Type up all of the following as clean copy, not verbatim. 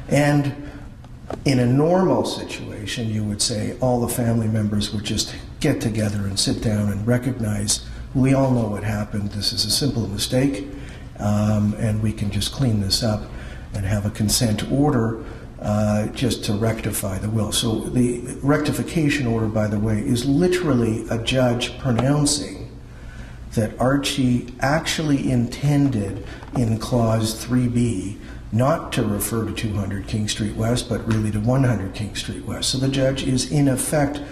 And in a normal situation, you would say all the family members would just get together and sit down and recognize, we all know what happened, this is a simple mistake, and we can just clean this up and have a consent order just to rectify the will. So the rectification order, by the way, is literally a judge pronouncing that Archie actually intended in Clause 3B not to refer to 200 King Street West, but really to 100 King Street West. So the judge is in effect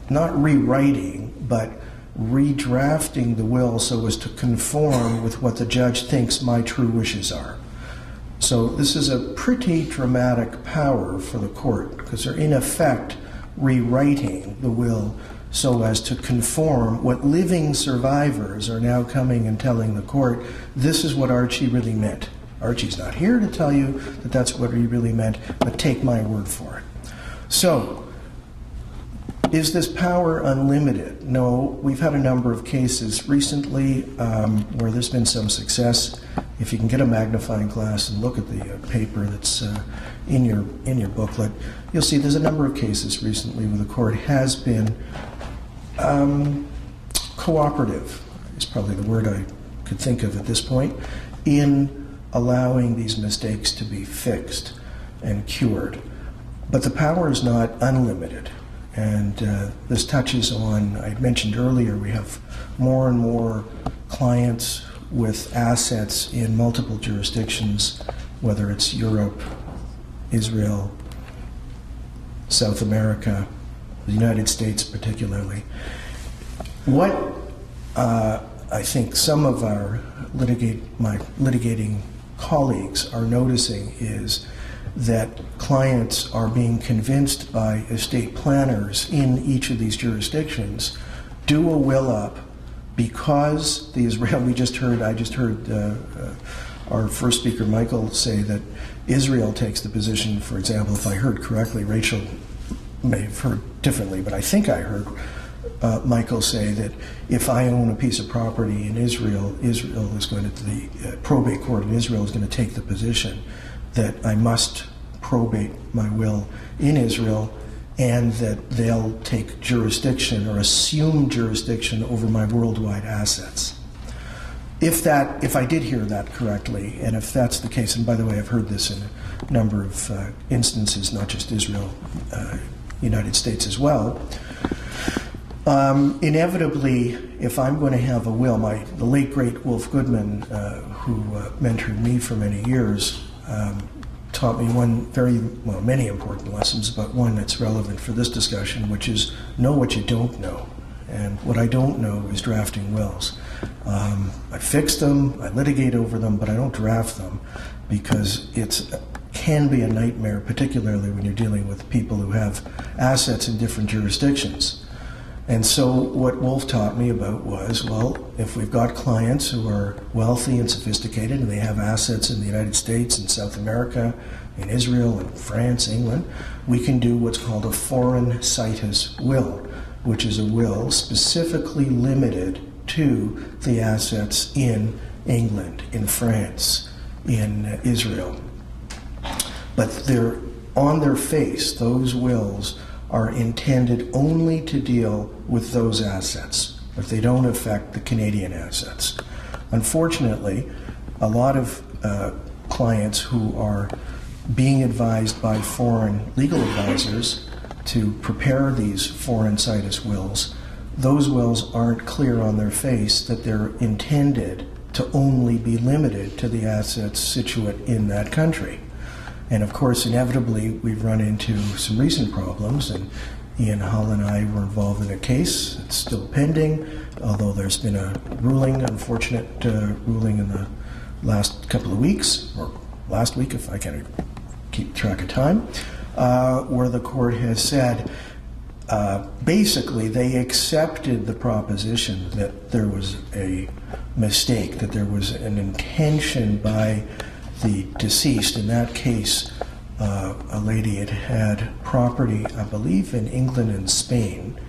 not rewriting, but redrafting the will so as to conform with what the judge thinks my true wishes are. So this is a pretty dramatic power for the court, because they're in effect rewriting the will so as to conform what living survivors are now coming and telling the court, this is what Archie really meant. Archie's not here to tell you that that's what he really meant, but take my word for it. So, is this power unlimited? No, we've had a number of cases recently where there's been some success. If you can get a magnifying glass and look at the paper that's in your booklet, you'll see there's a number of cases recently where the court has been cooperative, is probably the word I could think of at this point, in allowing these mistakes to be fixed and cured. But the power is not unlimited. And this touches on, I mentioned earlier, we have more and more clients with assets in multiple jurisdictions, whether it's Europe, Israel, South America, the United States particularly. What I think some of our litigating colleagues are noticing is that clients are being convinced by estate planners in each of these jurisdictions, do a will up because the Israel, I just heard our first speaker, Michael, say that Israel takes the position, for example, if I heard correctly, Rachel may have heard differently, but I think I heard Michael say that if I own a piece of property in Israel, Israel is going to, the probate court in Israel is going to take the position that I must probate my will in Israel, and that they'll take jurisdiction or assume jurisdiction over my worldwide assets. If I did hear that correctly, and if that's the case, and by the way, I've heard this in a number of instances, not just Israel, United States as well. Inevitably, if I'm going to have a will, the late great Wolf Goodman, who mentored me for many years, taught me many important lessons, but one that's relevant for this discussion, which is know what you don't know. And what I don't know is drafting wills. I fix them, I litigate over them, but I don't draft them because it can be a nightmare, particularly when you're dealing with people who have assets in different jurisdictions. And so what Wolf taught me about was, well, if we've got clients who are wealthy and sophisticated and they have assets in the United States and South America, in Israel and France, England, we can do what's called a foreign situs will, which is a will specifically limited to the assets in England, in France, in Israel. But on their face, those wills are intended only to deal with those assets, but they don't affect the Canadian assets. Unfortunately, a lot of clients who are being advised by foreign legal advisors to prepare these foreign situs wills, those wills aren't clear on their face that they're intended to only be limited to the assets situate in that country. And of course, inevitably, we've run into some recent problems, and Ian Hull and I were involved in a case. It's still pending, although there's been a ruling, unfortunate ruling in the last couple of weeks, or last week, if I can keep track of time, where the court has said, basically, they accepted the proposition that there was a mistake, that there was an intention by the deceased. In that case, a lady had property, I believe, in England and Spain,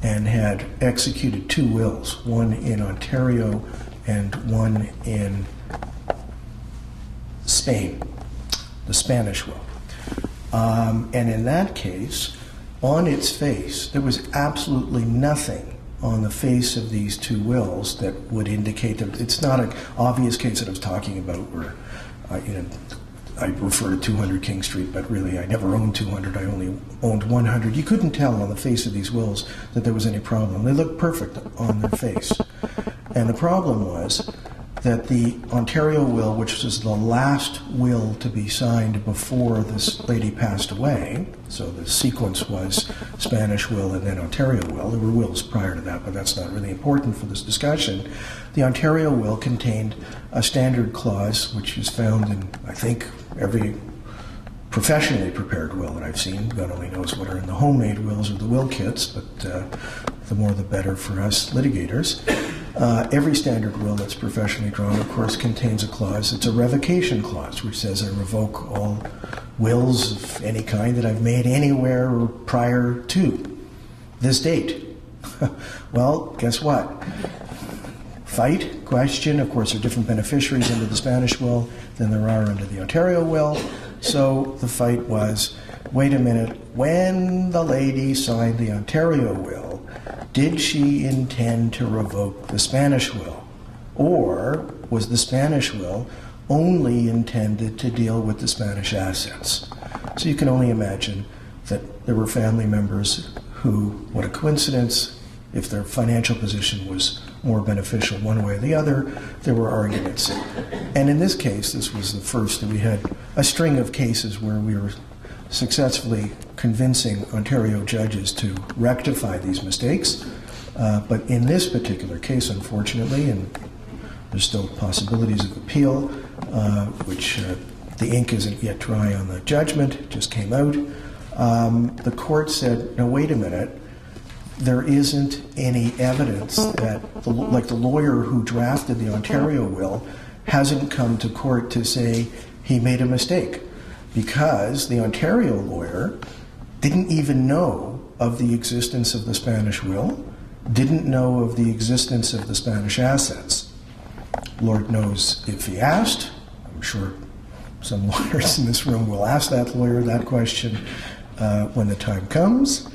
and had executed two wills, one in Ontario and one in Spain, the Spanish will. And in that case, on its face, there was absolutely nothing on the face of these two wills that would indicate that it's not an obvious case that I was talking about where, I refer to 200 King Street, but really I never owned 200, I only owned 100. You couldn't tell on the face of these wills that there was any problem. They looked perfect on their face. And the problem was that the Ontario will, which was the last will to be signed before this lady passed away, so the sequence was Spanish will and then Ontario will. There were wills prior to that, but that's not really important for this discussion. The Ontario will contained a standard clause, which is found in, I think, every professionally prepared will that I've seen. God only knows what are in the homemade wills or the will kits, but the more the better for us litigators. Every standard will that's professionally drawn, of course, contains a clause. It's a revocation clause, which says I revoke all wills of any kind that I've made anywhere or prior to this date. Well, guess what? Fight, question. Of course, there are different beneficiaries under the Spanish will than there are under the Ontario will. So the fight was, wait a minute, when the lady signed the Ontario will, did she intend to revoke the Spanish will? Or was the Spanish will only intended to deal with the Spanish assets? So you can only imagine that there were family members who, what a coincidence, if their financial position was more beneficial one way or the other, there were arguments. And in this case, this was the first that we had a string of cases where we were successfully convincing Ontario judges to rectify these mistakes. But in this particular case, unfortunately, and there's still possibilities of appeal, which the ink isn't yet dry on the judgment, it just came out. The court said, no, wait a minute, there isn't any evidence that, like the lawyer who drafted the Ontario will hasn't come to court to say he made a mistake, because the Ontario lawyer didn't even know of the existence of the Spanish will, didn't know of the existence of the Spanish assets. Lord knows if he asked. I'm sure some lawyers in this room will ask that lawyer that question when the time comes.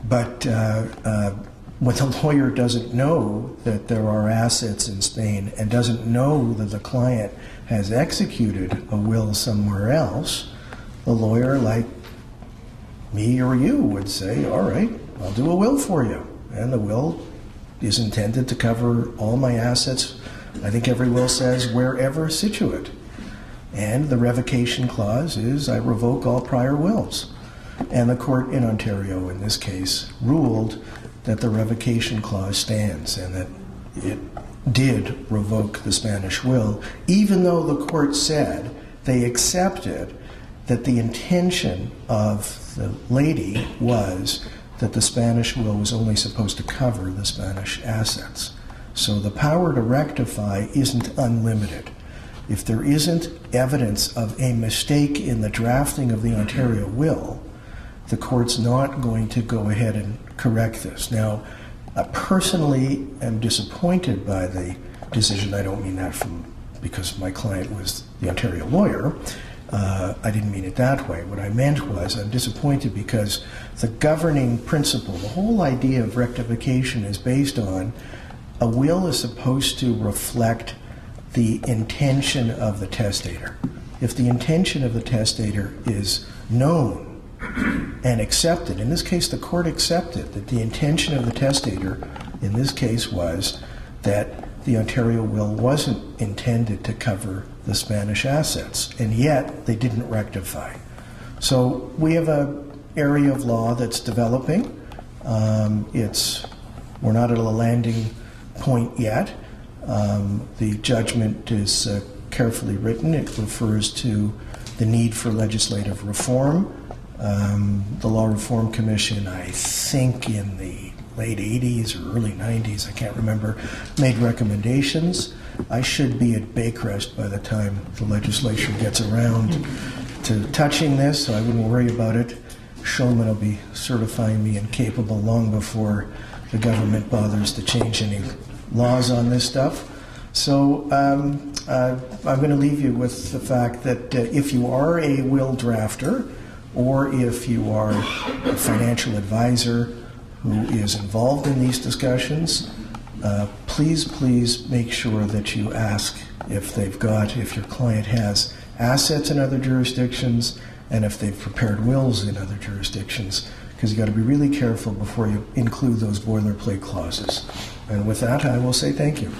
But when the lawyer doesn't know that there are assets in Spain and doesn't know that the client has executed a will somewhere else, the lawyer, like me or you, would say, all right, I'll do a will for you. And the will is intended to cover all my assets, I think every will says, wherever situate. And the revocation clause is I revoke all prior wills. And the court in Ontario, in this case, ruled that the revocation clause stands and that it did revoke the Spanish will, even though the court said they accepted that the intention of the lady was that the Spanish will was only supposed to cover the Spanish assets. So the power to rectify isn't unlimited. If there isn't evidence of a mistake in the drafting of the Ontario will, the court's not going to go ahead and correct this. Now, I personally am disappointed by the decision. I don't mean that because my client was the Ontario lawyer. I didn't mean it that way. What I meant was I'm disappointed because the governing principle, the whole idea of rectification is based on a will is supposed to reflect the intention of the testator. If the intention of the testator is known and accepted, in this case the court accepted that the intention of the testator in this case was that the Ontario will wasn't intended to cover the Spanish assets, and yet they didn't rectify. So we have an area of law that's developing. We're not at a landing point yet. The judgment is carefully written. It refers to the need for legislative reform. The Law Reform Commission, I think in the late 80s or early 90s, I can't remember, made recommendations. I should be at Baycrest by the time the legislature gets around to touching this, so I wouldn't worry about it. Shulman will be certifying me incapable long before the government bothers to change any laws on this stuff. So I'm going to leave you with the fact that if you are a will drafter, or if you are a financial advisor who is involved in these discussions, please make sure that you ask if your client has assets in other jurisdictions and if they've prepared wills in other jurisdictions, because you've got to be really careful before you include those boilerplate clauses. And with that, I will say thank you.